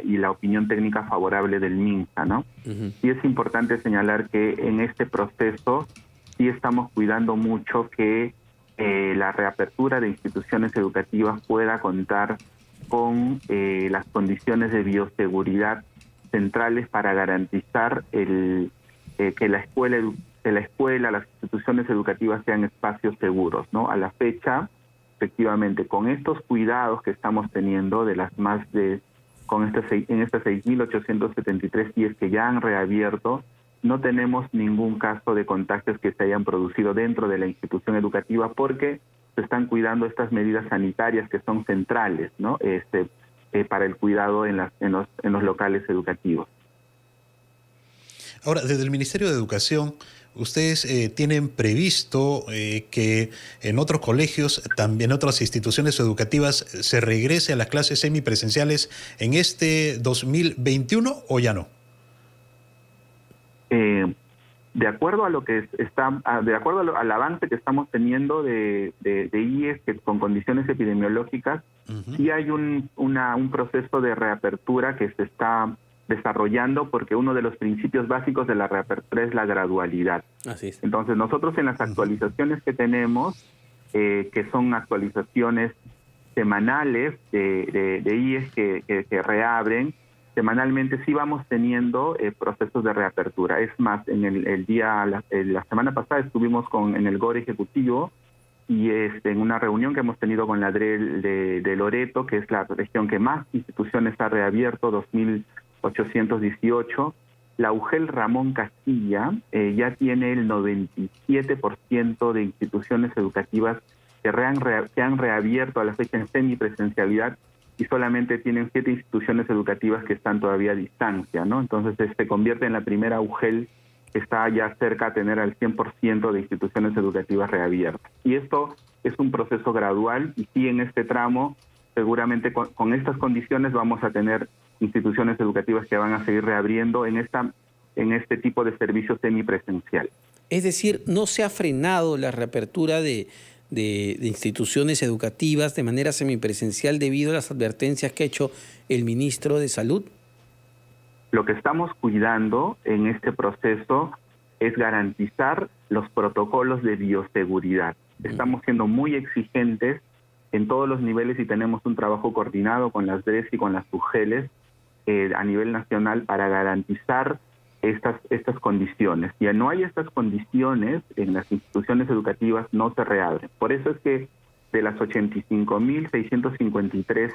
y la opinión técnica favorable del MINSA, ¿no? Y es importante señalar que en este proceso sí estamos cuidando mucho que la reapertura de instituciones educativas pueda contar con las condiciones de bioseguridad centrales para garantizar que la escuela, las instituciones educativas sean espacios seguros, ¿no? A la fecha, efectivamente, con estos cuidados que estamos teniendo en estas 6.873 CIES que ya han reabierto, no tenemos ningún caso de contagios que se hayan producido dentro de la institución educativa porque se están cuidando estas medidas sanitarias que son centrales, ¿no? Para el cuidado en los locales educativos. Ahora, desde el Ministerio de Educación, ustedes tienen previsto que en otros colegios, también en otras instituciones educativas, se regrese a las clases semipresenciales en este 2021 o ya no? De acuerdo a lo que de acuerdo al avance que estamos teniendo de IES con condiciones epidemiológicas, sí hay un proceso de reapertura que se está desarrollando porque uno de los principios básicos de la reapertura es la gradualidad. Así es. Entonces nosotros en las actualizaciones que tenemos, que son actualizaciones semanales de IES que reabren, semanalmente sí vamos teniendo procesos de reapertura. Es más, en la semana pasada estuvimos en el GOR Ejecutivo y en una reunión que hemos tenido con la DREL de Loreto, que es la región que más instituciones ha reabierto, 2.818, la UGEL Ramón Castilla ya tiene el 97% de instituciones educativas que han reabierto a la fecha en semipresencialidad y solamente tienen 7 instituciones educativas que están todavía a distancia, ¿no? Entonces se convierte en la primera UGEL que está ya cerca a tener al 100% de instituciones educativas reabiertas. Y esto es un proceso gradual y sí en este tramo seguramente con estas condiciones vamos a tener instituciones educativas que van a seguir reabriendo en este tipo de servicio semipresencial. Es decir, no se ha frenado la reapertura de instituciones educativas de manera semipresencial debido a las advertencias que ha hecho el ministro de Salud. Lo que estamos cuidando en este proceso es garantizar los protocolos de bioseguridad. Estamos siendo muy exigentes en todos los niveles y tenemos un trabajo coordinado con las DRES y con las UGELes a nivel nacional para garantizar estas condiciones. Si no hay estas condiciones en las instituciones educativas, no se reabren. Por eso es que de las 85.653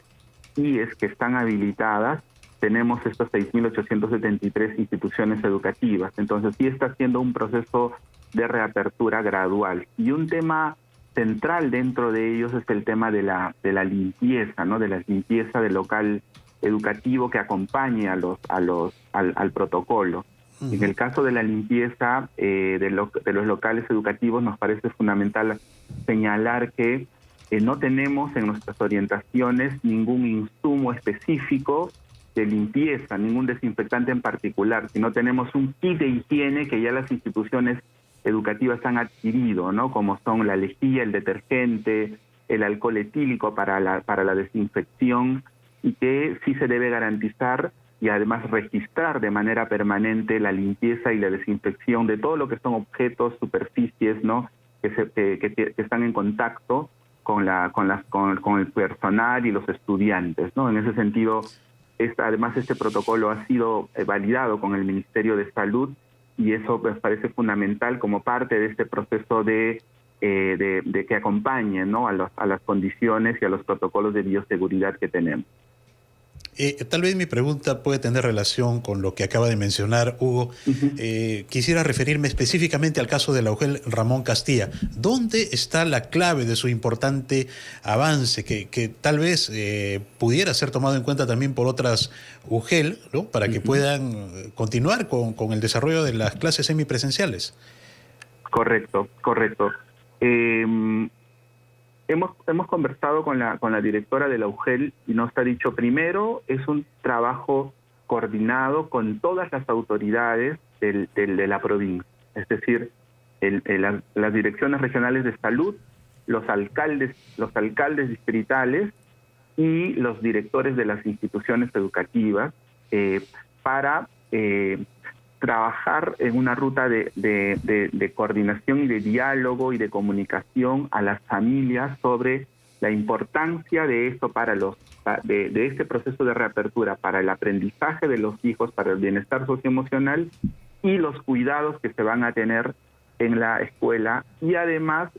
IES que están habilitadas, tenemos estas 6.873 instituciones educativas. Entonces sí está siendo un proceso de reapertura gradual. Y un tema central dentro de ellos es el tema de la limpieza, ¿no? De la limpieza del local educativo que acompañe al protocolo. En el caso de la limpieza de los locales educativos, nos parece fundamental señalar que no tenemos en nuestras orientaciones ningún insumo específico de limpieza, ningún desinfectante en particular, sino tenemos un kit de higiene que ya las instituciones educativas han adquirido, ¿no? Como son la lejía, el detergente, el alcohol etílico para la desinfección, y que sí se debe garantizar y además registrar de manera permanente la limpieza y la desinfección de todo lo que son objetos, superficies, ¿no? que están en contacto con el personal y los estudiantes, ¿no? En ese sentido, además este protocolo ha sido validado con el Ministerio de Salud y eso me parece fundamental como parte de este proceso de que acompañe, ¿no? a las condiciones y a los protocolos de bioseguridad que tenemos. Tal vez mi pregunta puede tener relación con lo que acaba de mencionar Hugo. Quisiera referirme específicamente al caso de la UGEL Ramón Castilla. ¿Dónde está la clave de su importante avance que tal vez pudiera ser tomado en cuenta también por otras UGEL, ¿no? Para que puedan continuar con el desarrollo de las clases semipresenciales? Correcto. Hemos conversado con la directora de la UGEL y nos ha dicho, primero, es un trabajo coordinado con todas las autoridades de la provincia, es decir, las direcciones regionales de salud, los alcaldes distritales y los directores de las instituciones educativas para trabajar en una ruta de coordinación y de diálogo y de comunicación a las familias sobre la importancia de esto de este proceso de reapertura para el aprendizaje de los hijos, para el bienestar socioemocional y los cuidados que se van a tener en la escuela, y además,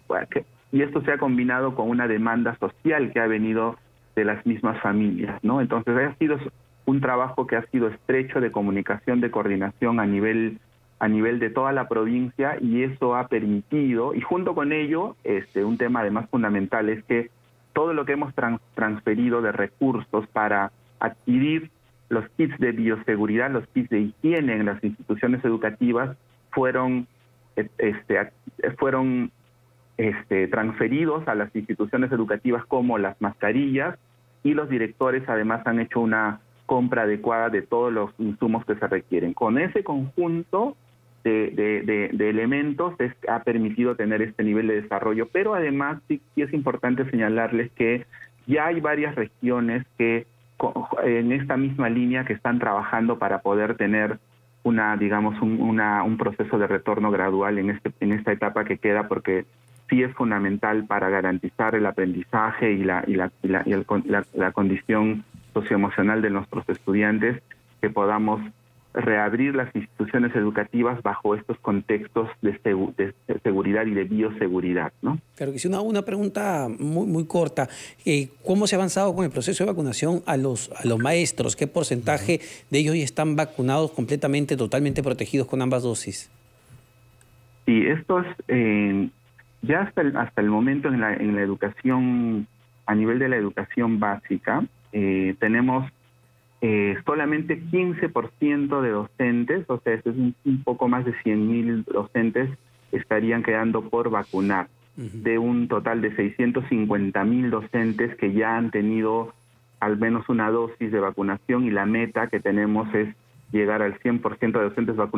y esto se ha combinado con una demanda social que ha venido de las mismas familias, ¿no? Entonces ha sido un trabajo que ha sido estrecho de comunicación, de coordinación a nivel de toda la provincia, y eso ha permitido, y junto con ello, un tema además fundamental es que todo lo que hemos transferido de recursos para adquirir los kits de bioseguridad, los kits de higiene en las instituciones educativas fueron transferidos a las instituciones educativas, como las mascarillas, y los directores además han hecho una compra adecuada de todos los insumos que se requieren. Con ese conjunto de elementos ha permitido tener este nivel de desarrollo, pero además sí es importante señalarles que ya hay varias regiones que en esta misma línea que están trabajando para poder tener un proceso de retorno gradual en esta etapa que queda, porque sí es fundamental para garantizar el aprendizaje y la condición socioemocional de nuestros estudiantes, que podamos reabrir las instituciones educativas bajo estos contextos de seguridad y de bioseguridad, ¿no? Claro que sí. Una pregunta muy corta. ¿Cómo se ha avanzado con el proceso de vacunación a los maestros? ¿Qué porcentaje de ellos ya están vacunados completamente, totalmente protegidos con ambas dosis? Sí, esto es ya hasta el momento en la educación, a nivel de la educación básica, tenemos solamente 15% de docentes, o sea, es un poco más de 100.000 docentes estarían quedando por vacunar, de un total de 650.000 docentes que ya han tenido al menos una dosis de vacunación, y la meta que tenemos es llegar al 100% de docentes vacunados